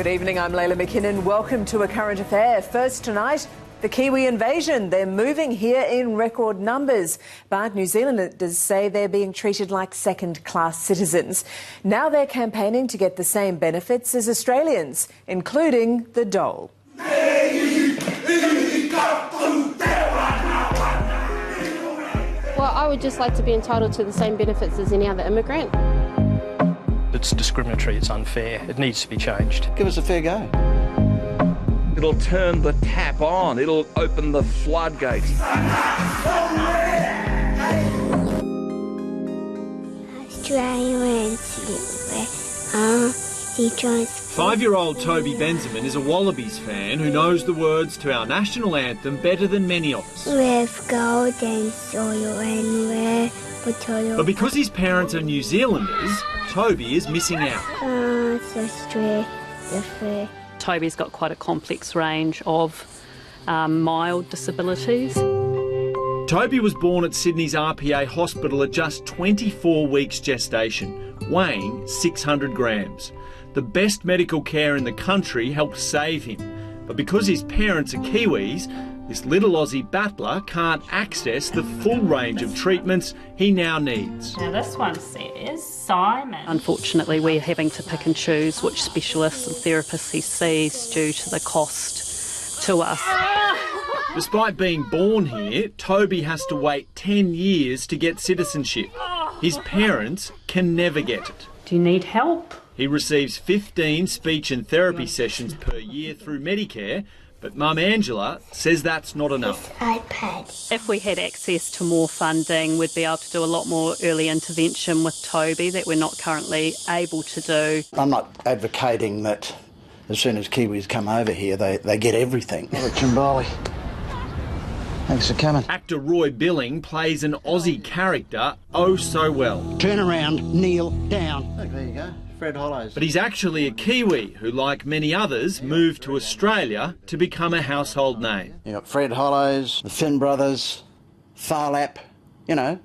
Good evening, I'm Layla McKinnon. Welcome to A Current Affair. First tonight, the Kiwi invasion. They're moving here in record numbers, but New Zealanders say they're being treated like second-class citizens. Now they're campaigning to get the same benefits as Australians, including the dole. Well, I would just like to be entitled to the same benefits as any other immigrant. It's discriminatory, it's unfair, it needs to be changed. Give us a fair go. It'll turn the tap on, it'll open the floodgates. 5-year-old Toby Benjamin is a Wallabies fan who knows the words to our national anthem better than many of us. With gold and soil and red potato. But because his parents are New Zealanders, Toby is missing out. Toby's got quite a complex range of mild disabilities. Toby was born at Sydney's RPA hospital at just 24 weeks gestation, weighing 600 grams. The best medical care in the country helped save him. But because his parents are Kiwis, this little Aussie battler can't access the full range of treatments he now needs. Now this one says Simon. Unfortunately, we're having to pick and choose which specialists and therapists he sees due to the cost to us. Despite being born here, Toby has to wait 10 years to get citizenship. His parents can never get it. Do you need help? He receives 15 speech and therapy sessions per year through Medicare, but Mum Angela says that's not enough. iPad. If we had access to more funding, we'd be able to do a lot more early intervention with Toby that we're not currently able to do. I'm not advocating that as soon as Kiwis come over here, they get everything. Chimbali. Thanks for coming. Actor Roy Billing plays an Aussie character oh so well. Turn around, kneel down. Look, there you go. Fred Hollows. But he's actually a Kiwi who, like many others, moved to Australia to become a household name. You got Fred Hollows, the Finn brothers, Tharlap. You know,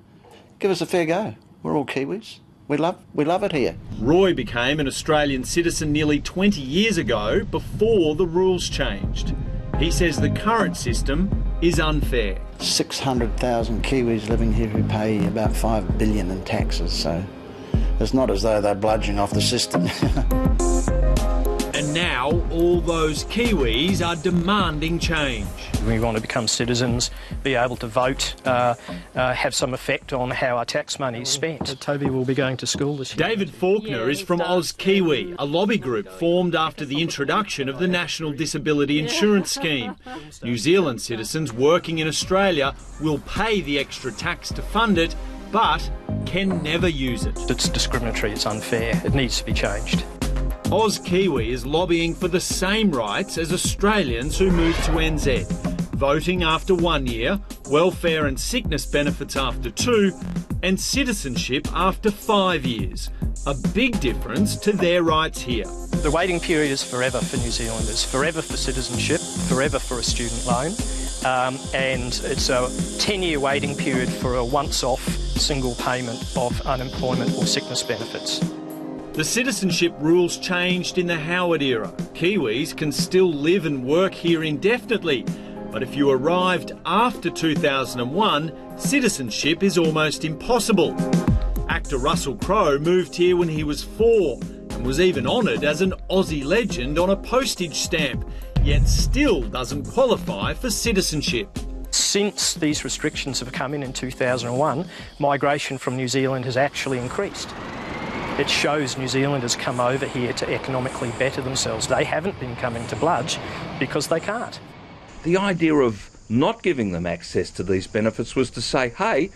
give us a fair go. We're all Kiwis. We love it here. Roy became an Australian citizen nearly 20 years ago before the rules changed. He says the current system is unfair. 600,000 Kiwis living here who pay about $5 billion in taxes, so it's not as though they're bludgeoning off the system. And now all those Kiwis are demanding change. We want to become citizens, be able to vote, have some effect on how our tax money is spent. Toby will be going to school this year. David Faulkner is from Oz Kiwi, a lobby group formed after the introduction of the National Disability Insurance Scheme. New Zealand citizens working in Australia will pay the extra tax to fund it, but can never use it. It's discriminatory, it's unfair, it needs to be changed. Oz Kiwi is lobbying for the same rights as Australians who move to NZ. Voting after 1 year, welfare and sickness benefits after 2, and citizenship after 5 years. A big difference to their rights here. The waiting period is forever for New Zealanders, forever for citizenship, forever for a student loan, and it's a 10-year waiting period for a once-off single payment of unemployment or sickness benefits. The citizenship rules changed in the Howard era. Kiwis can still live and work here indefinitely, but if you arrived after 2001, citizenship is almost impossible. Actor Russell Crowe moved here when he was 4 and was even honoured as an Aussie legend on a postage stamp, yet still doesn't qualify for citizenship. Since these restrictions have come in 2001, migration from New Zealand has actually increased. It shows New Zealanders come over here to economically better themselves. They haven't been coming to bludge because they can't. The idea of not giving them access to these benefits was to say, hey,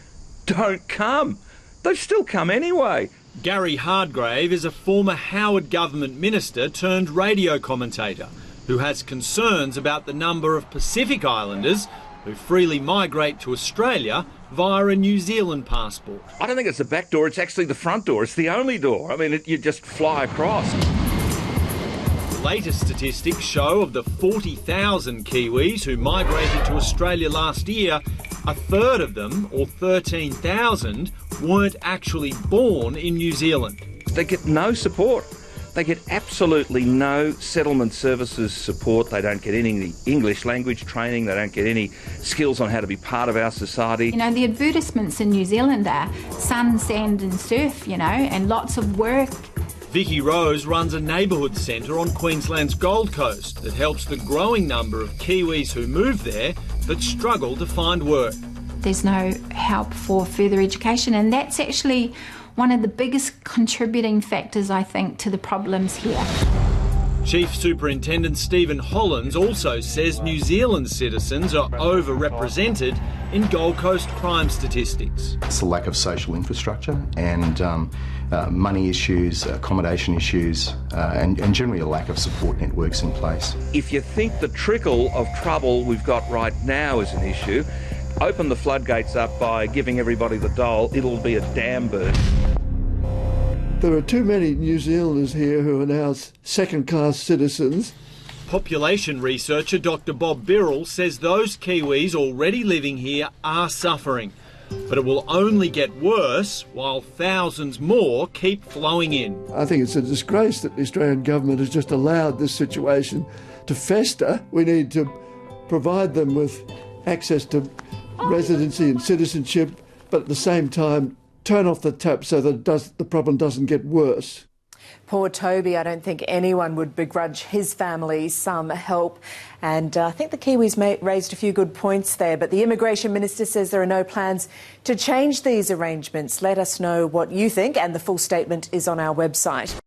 don't come. They've still come anyway. Gary Hardgrave is a former Howard government minister turned radio commentator who has concerns about the number of Pacific Islanders who freely migrate to Australia via a New Zealand passport. I don't think it's the back door, it's actually the front door. It's the only door. I mean, you just fly across. The latest statistics show of the 40,000 Kiwis who migrated to Australia last year, a third of them, or 13,000, weren't actually born in New Zealand. They get no support. They get absolutely no settlement services support. They don't get any English language training. They don't get any skills on how to be part of our society. You know, the advertisements in New Zealand are sun, sand and surf, you know, and lots of work. Vicky Rose runs a neighbourhood centre on Queensland's Gold Coast that helps the growing number of Kiwis who move there but struggle to find work. There's no help for further education, and that's actually one of the biggest contributing factors, I think, to the problems here. Chief Superintendent Stephen Hollands also says New Zealand citizens are overrepresented in Gold Coast crime statistics. It's a lack of social infrastructure and money issues, accommodation issues, and generally a lack of support networks in place. If you think the trickle of trouble we've got right now is an issue, open the floodgates up by giving everybody the dole, it'll be a dam burst. There are too many New Zealanders here who are now second-class citizens. Population researcher Dr Bob Birrell says those Kiwis already living here are suffering, but it will only get worse while thousands more keep flowing in. I think it's a disgrace that the Australian government has just allowed this situation to fester. We need to provide them with access to residency and citizenship, but at the same time turn off the tap so that the problem doesn't get worse. Poor Toby, I don't think anyone would begrudge his family some help. And I think the Kiwis raised a few good points there, but the Immigration Minister says there are no plans to change these arrangements. Let us know what you think, and the full statement is on our website.